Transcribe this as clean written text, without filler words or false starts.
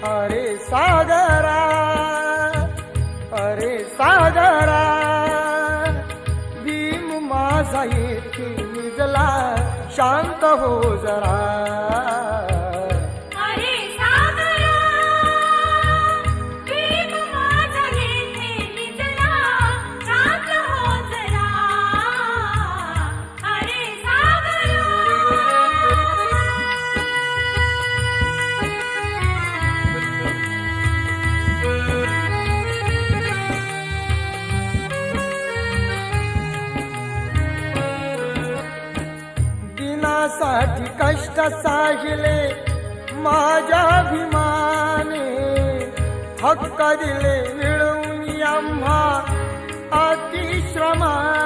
अरे सागरा, अरे सागरा, भीम माझा येथे निजला, शांत हो जरा. अरे सागरा, भीम माझा येथे निजला, शांत हो जरा. अरे सागरा. दिनासाठी कष्ट साहिले माझ्या अभिमाने, हक्क दिले मिळवून आम्हा अतिश्रमाने.